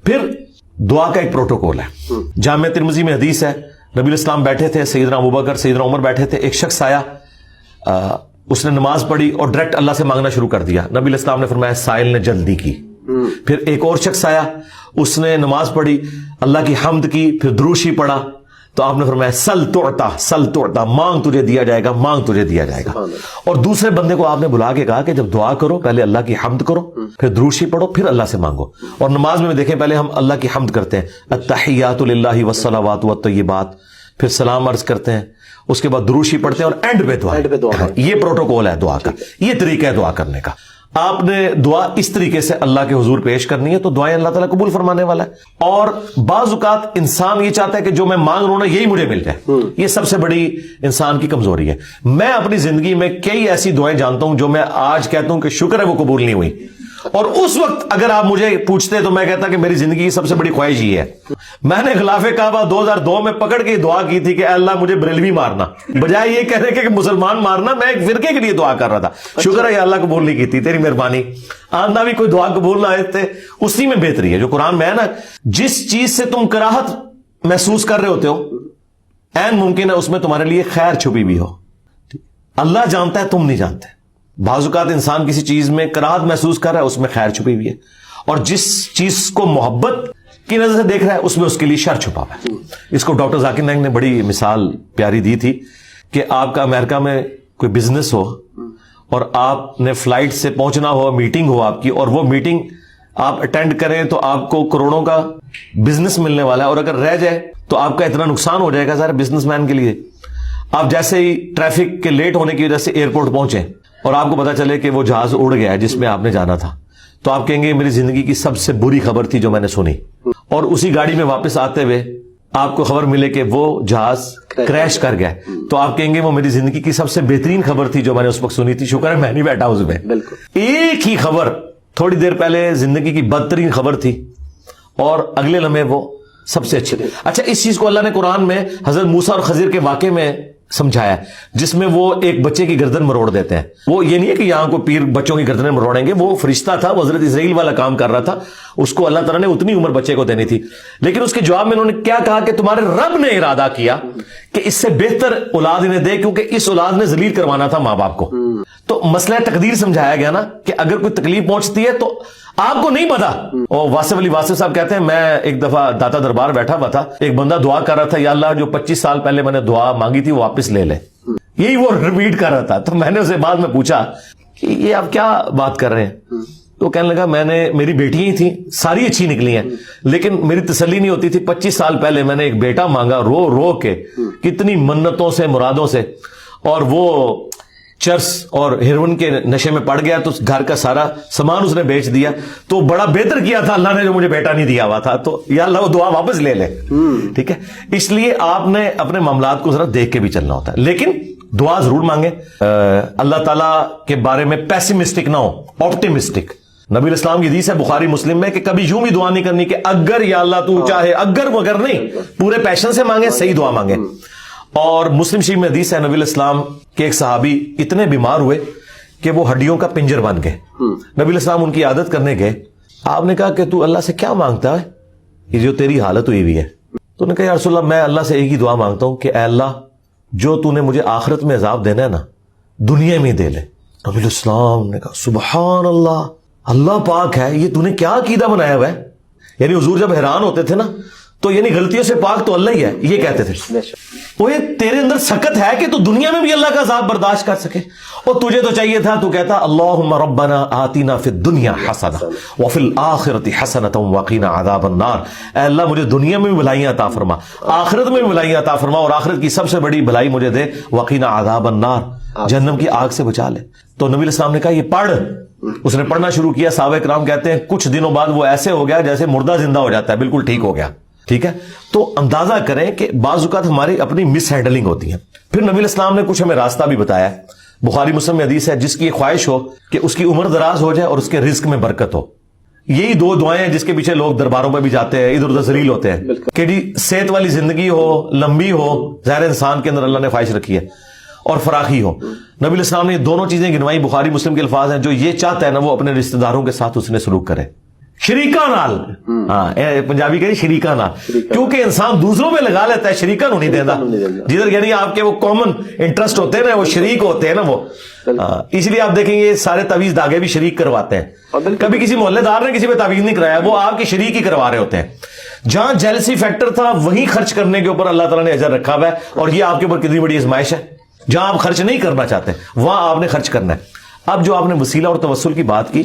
پھر دعا کا ایک پروٹوکول ہے. جامع ترمذی میں حدیث ہے, نبی الاسلام بیٹھے تھے, سیدنا ابوبکر سیدنا عمر بیٹھے تھے, ایک شخص آیا, اس نے نماز پڑھی اور ڈائریکٹ اللہ سے مانگنا شروع کر دیا. نبی الاسلام نے فرمایا سائل نے جلدی کی. پھر ایک اور شخص آیا, اس نے نماز پڑھی, اللہ کی حمد کی, پھر دروشی پڑھا, تو آپ نے فرمایا سل تعطا, مانگ تجھے دیا جائے گا, مانگ تجھے دیا جائے گا. اور دوسرے بندے کو آپ نے بلا کے کہا کہ جب دعا کرو پہلے اللہ کی حمد کرو, پھر دروشی پڑھو, پھر اللہ سے مانگو. اور نماز میں دیکھیں پہلے ہم اللہ کی حمد کرتے ہیں, التحیات للہ والصلوات والطیبات, پھر سلام عرض کرتے ہیں, اس کے بعد دروشی پڑھتے ہیں, اور اینڈ پہ دعا. یہ پروٹوکول ہے دعا کا, یہ طریقہ ہے دعا کرنے کا. آپ نے دعا اس طریقے سے اللہ کے حضور پیش کرنی ہے تو دعائیں اللہ تعالیٰ قبول فرمانے والا ہے. اور بعض اوقات انسان یہ چاہتا ہے کہ جو میں مانگ رہا ہوں نا یہی مجھے مل جائے. یہ سب سے بڑی انسان کی کمزوری ہے. میں اپنی زندگی میں کئی ایسی دعائیں جانتا ہوں جو میں آج کہتا ہوں کہ شکر ہے وہ قبول نہیں ہوئی, اور اس وقت اگر آپ مجھے پوچھتے تو میں کہتا کہ میری زندگی کی سب سے بڑی خواہش یہ ہے. میں نے خلاف کعبہ 2002 میں پکڑ کے دعا کی تھی کہ اے اللہ مجھے بریلوی مارنا, بجائے یہ کہنے کے کہ مسلمان مارنا. میں ایک فرقے کے لیے دعا کر رہا تھا. شکر ہے یا اللہ قبول نہیں کی تھی, تیری مہربانی. آندہ بھی کوئی دعا قبول نہ آئے, اسی میں بہتری ہے جو قرآن میں ہے نا. جس چیز سے تم کراہت محسوس کر رہے ہوتے ہو عین ممکن ہے اس میں تمہارے لیے خیر چھپی بھی ہو. اللہ جانتا ہے, تم نہیں جانتے. بعض اوقات انسان کسی چیز میں کراہت محسوس کر رہا ہے, اس میں خیر چھپی ہوئی ہے, اور جس چیز کو محبت کی نظر سے دیکھ رہا ہے اس میں اس کے لیے شر چھپا ہوا ہے. اس کو ڈاکٹر ذاکر نائک نے بڑی مثال پیاری دی تھی کہ آپ کا امریکہ میں کوئی بزنس ہو اور آپ نے فلائٹ سے پہنچنا ہو, میٹنگ ہو آپ کی, اور وہ میٹنگ آپ اٹینڈ کریں تو آپ کو کروڑوں کا بزنس ملنے والا ہے, اور اگر رہ جائے تو آپ کا اتنا نقصان ہو جائے گا سارے بزنس مین کے لیے. آپ جیسے ہی ٹریفک کے لیٹ ہونے کی وجہ سے ایئرپورٹ پہنچے اور آپ کو پتا چلے کہ وہ جہاز اڑ گیا ہے جس میں آپ نے جانا تھا, تو آپ کہیں گے میری زندگی کی سب سے بری خبر تھی جو میں نے سنی. اور اسی گاڑی میں واپس آتے ہوئے آپ کو خبر ملے کہ وہ جہاز کریش کر گیا, تو آپ کہیں گے وہ میری زندگی کی سب سے بہترین خبر تھی جو میں نے اس وقت سنی تھی, شکر ہے میں نہیں بیٹھا اس میں. ایک ہی خبر تھوڑی دیر پہلے زندگی کی بدترین خبر تھی, اور اگلے لمحے وہ سب سے اچھی. اچھا, اس چیز کو اللہ نے قرآن میں حضرت موسیٰ اور خضر کے واقعے میں سمجھایا, جس میں وہ ایک بچے کی گردن مروڑ دیتے ہیں. وہ یہ نہیں ہے کہ یہاں کو پیر بچوں کی گردنیں مروڑیں گے, وہ فرشتہ تھا, وہ حضرت اسرائیل والا کام کر رہا تھا, اس کو اللہ تعالیٰ نے اتنی عمر بچے کو دینی تھی. لیکن اس کے جواب میں انہوں نے کیا کہا کہ تمہارے رب نے ارادہ کیا کہ اس سے بہتر اولاد انہیں دے, کیونکہ اس اولاد نے ذلیل کروانا تھا ماں باپ کو. تو مسئلہ تقدیر سمجھایا گیا نا کہ اگر کوئی تکلیف پہنچتی ہے تو آپ کو نہیں پتا. اور واسف علی واسف صاحب کہتے ہیں میں ایک دفعہ داتا دربار بیٹھا ہوا تھا, ایک بندہ دعا کر رہا تھا یا اللہ جو 25 سال پہلے میں نے دعا مانگی تھی وہ واپس لے لے. یہی وہ ریپیٹ کر رہا تھا. تو میں نے اسے بعد میں پوچھا کہ یہ آپ کیا بات کر رہے ہیں, تو کہنے لگا میری بیٹیاں ہی تھیں, ساری اچھی نکلی ہیں, لیکن میری تسلی نہیں ہوتی تھی. 25 سال پہلے میں نے ایک بیٹا مانگا رو رو کے, کتنی منتوں سے مرادوں سے, اور وہ چرس اور ہیروئن کے نشے میں پڑ گیا, تو گھر کا سارا سامان اس نے بیچ دیا. تو بڑا بہتر کیا تھا اللہ نے جو مجھے بیٹا نہیں دیا ہوا تھا, تو یا اللہ وہ دعا واپس لے لے. ٹھیک ہے, اس لیے آپ نے اپنے معاملات کو ذرا دیکھ کے بھی چلنا ہوتا ہے, لیکن دعا ضرور مانگیں. اللہ تعالیٰ کے بارے میں پیسیمسٹک نہ ہو, آپٹیمسٹک. نبی الاسلام کی حدیث ہے بخاری مسلم میں کہ کبھی یوں بھی دعا نہیں کرنی کہ اگر یا اللہ تو چاہے, اگر مگر نہیں, پورے پیشن سے مانگیں, صحیح دعا مانگیں. اور مسلم شریف میں حدیث ہے نبی الاسلام کے ایک صحابی اتنے بیمار ہوئے کہ وہ ہڈیوں کا پنجر بن گئے. نبی الاسلام ان کی عادت کرنے گئے. آپ نے کہا کہ تو اللہ سے کیا مانگتا ہے یہ جو تیری حالت ہوئی ہوئی ہے؟ تو انہوں نے کہا یا رسول اللہ میں اللہ سے ایک ہی دعا مانگتا ہوں کہ اے اللہ جو تو نے مجھے آخرت میں عذاب دینا ہے نا دنیا میں دے لے. نبی الاسلام نے کہا سبحان اللہ, اللہ پاک ہے, یہ تو نے کیا عقیدہ بنایا ہوا ہے. یعنی حضور جب حیران ہوتے تھے نا تو یعنی غلطیوں سے پاک تو اللہ ہی ہے, یہ کہتے تھے. وہ تیرے اندر سکت ہے کہ تو دنیا میں بھی اللہ کا عذاب برداشت کر سکے, اور تجھے تو چاہیے تھا تو کہتا اللہم ربنا آتینا فی الدنیا حسنہ وفی الآخرۃ حسنۃ وقینا عذاب النار. اے اللہ مجھے دنیا میں بھی بھلائیاں عطا فرما, آخرت میں بھی بھلائیاں عطا فرما, اور آخرت کی سب سے بڑی بھلائی مجھے دے, وقینا عذاب النار, جہنم کی آگ سے بچا لے. تو نبی الاسلام نے کہا یہ پڑھ. اس نے پڑھنا شروع کیا. صحابہ کرام کہتے ہیں کچھ دنوں بعد وہ ایسے ہو گیا جیسے مردہ زندہ ہو جاتا ہے, بالکل ٹھیک ہو گیا. ٹھیک ہے, تو اندازہ کریں کہ بعض اوقات ہماری اپنی مس ہینڈلنگ ہوتی ہے. پھر نبی الاسلام نے کچھ ہمیں راستہ بھی بتایا ہے. بخاری مسلم میں حدیث ہے جس کی خواہش ہو کہ اس کی عمر دراز ہو جائے اور اس کے رزق میں برکت ہو. یہی دو دعائیں ہیں جس کے پیچھے لوگ درباروں پہ بھی جاتے ہیں, ادھر ادھر ذلیل ہوتے ہیں کہ جی صحت والی زندگی ہو, لمبی ہو, ظاہر انسان کے اندر اللہ نے خواہش رکھی ہے, اور فراخی ہو. نبی الاسلام نے دونوں چیزیں گنوائی. بخاری مسلم کے الفاظ ہیں جو یہ چاہتا ہے نا وہ اپنے رشتہ داروں کے ساتھ اس نے سلوک کرے. شریکا نال. ہاں پنجابی کہتے شریکا نال, کیونکہ انسان دوسروں میں لگا لیتا ہے, شریکا نہیں دیتا. جدھر یعنی آپ کے وہ کامن انٹرسٹ ہوتے ہیں نا, وہ شریک ہوتے ہیں نا وہ. اس لیے آپ دیکھیں گے سارے تعویذ دھاگے بھی شریک کرواتے ہیں. کبھی کسی محلے دار نے کسی پہ تعویذ نہیں کرایا, وہ آپ کے شریک ہی کروا رہے ہوتے ہیں. جہاں جیلسی فیکٹر تھا وہیں خرچ کرنے کے اوپر اللہ تعالیٰ نے اجر رکھا ہوا ہے, اور یہ آپ کے اوپر کتنی بڑی آزمائش ہے. جہاں آپ خرچ نہیں کرنا چاہتے وہاں آپ نے خرچ کرنا ہے. اب جو آپ نے وسیلہ اور توسل کی بات کی,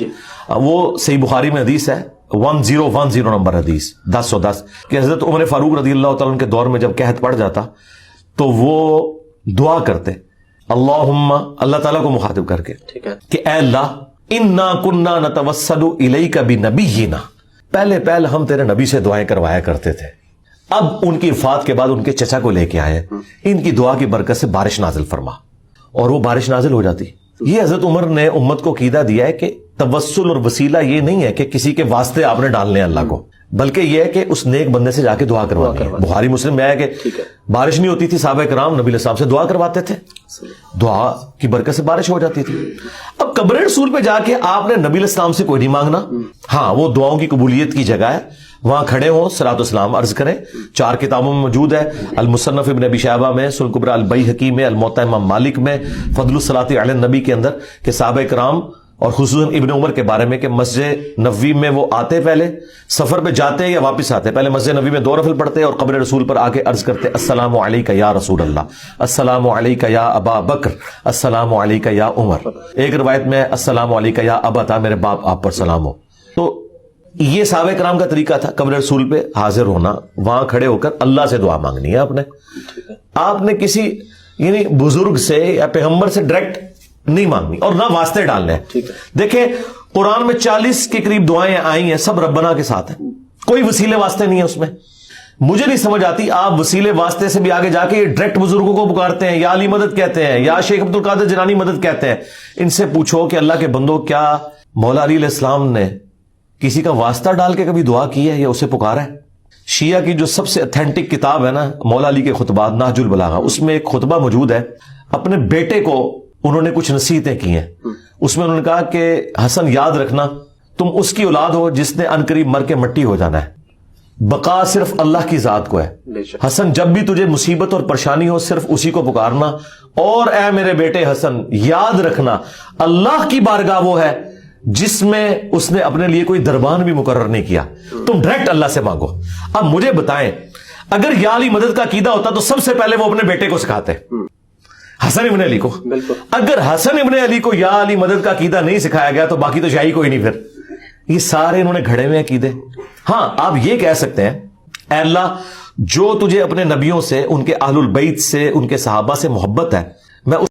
وہ صحیح بخاری میں حدیث ہے 1010 نمبر حدیث 1010 کہ حضرت عمر فاروق رضی اللہ تعالیٰ کے دور میں جب قحط پڑ جاتا تو وہ دعا کرتے اللہم, اللہ تعالیٰ کو مخاطب کر کے کہ اے اللہ انا کنا نتوسل الیک بنبینا, پہلے ہم تیرے نبی سے دعائیں کروایا کرتے تھے, اب ان کی وفات کے بعد ان کے چچا کو لے کے آئے, ان کی دعا کی برکت سے بارش نازل فرما, اور وہ بارش نازل ہو جاتی. یہ حضرت عمر نے امت کو عقیدہ دیا ہے کہ توسل اور وسیلہ یہ نہیں ہے کہ کسی کے واسطے آپ نے ڈالنے ہیں اللہ کو, بلکہ یہ ہے کہ اس نیک بندے سے جا کے دعا کروانی ہے. بخاری مسلم میں ہے کہ بارش نہیں ہوتی تھی, صحابہ کرام نبی علیہ السلام سے دعا کرواتے تھے, دعا کی برکت سے بارش ہو جاتی تھی. اب قبر رسول پہ جا کے آپ نے نبی علیہ السلام سے کوئی نہیں مانگنا. ہاں وہ دعاؤں کی قبولیت کی جگہ ہے, وہاں کھڑے ہوں صلاۃ والسلام عرض کریں. 4 کتابوں میں موجود ہے, المصنف ابن ابی شیبہ میں, سنن کبری البیہقی میں, الموطأ امام مالک میں, فضل الصلاۃ علی النبی کے اندر, کہ صحابہ کرام اور خصوصاً ابن عمر کے بارے میں کہ مسجد نبوی میں وہ آتے, پہلے سفر پہ جاتے یا واپس آتے, پہلے مسجد نبوی میں 2 نفل پڑھتے اور قبر رسول پر آ کے عرض کرتے السلام علیک یا رسول اللہ, السلام علیک یا ابا بکر, السلام علیک یا عمر. ایک روایت میں السلام علیک یا ابتا, میرے باپ آپ پر سلام ہو. تو یہ صحابہ کرام کا طریقہ تھا, قبر رسول پہ حاضر ہونا, وہاں کھڑے ہو کر اللہ سے دعا مانگنی ہے. آپ نے کسی یعنی بزرگ سے یا پیغمبر سے ڈائریکٹ نہیں مانگنی, اور نہ واسطے ڈالنے. دیکھیں قرآن میں 40 کے قریب دعائیں آئی ہیں, سب ربنا کے ساتھ ہیں, کوئی وسیلے واسطے نہیں ہے اس میں. مجھے نہیں سمجھ آتی آپ وسیلے واسطے سے بھی آگے جا کے ڈائریکٹ بزرگوں کو پکارتے ہیں, یا علی مدد کہتے ہیں, یا شیخ عبد القادر جیلانی مدد کہتے ہیں. ان سے پوچھو کہ اللہ کے بندو, کیا مولا علی علیہ السلام نے کسی کا واسطہ ڈال کے کبھی دعا کی ہے یا اسے پکارا ہے؟ شیعہ کی جو سب سے اتھینٹک کتاب ہے نا مولا علی کے خطبات, نہج البلاغہ, اس میں ایک خطبہ موجود ہے. اپنے بیٹے کو انہوں نے کچھ نصیحتیں کی ہیں. اس میں انہوں نے کہا کہ حسن یاد رکھنا تم اس کی اولاد ہو جس نے عنقریب مر کے مٹی ہو جانا ہے, بقا صرف اللہ کی ذات کو ہے. حسن جب بھی تجھے مصیبت اور پریشانی ہو صرف اسی کو پکارنا, اور اے میرے بیٹے حسن یاد رکھنا اللہ کی بارگاہ وہ ہے جس میں اس نے اپنے لیے کوئی دربان بھی مقرر نہیں کیا, تم ڈائریکٹ اللہ سے مانگو. اب مجھے بتائیں اگر یا علی مدد کا عقیدہ ہوتا تو سب سے پہلے وہ اپنے بیٹے کو سکھاتے, حسن ابن علی کو. اگر حسن ابن علی کو یا علی مدد کا عقیدہ نہیں سکھایا گیا تو باقی تو شاہی کوئی نہیں. پھر یہ سارے انہوں نے گھڑے ہوئے عقیدے. ہاں آپ یہ کہہ سکتے ہیں اے اللہ جو تجھے اپنے نبیوں سے, ان کے اہل البیت سے, ان کے صحابہ سے محبت ہے, میں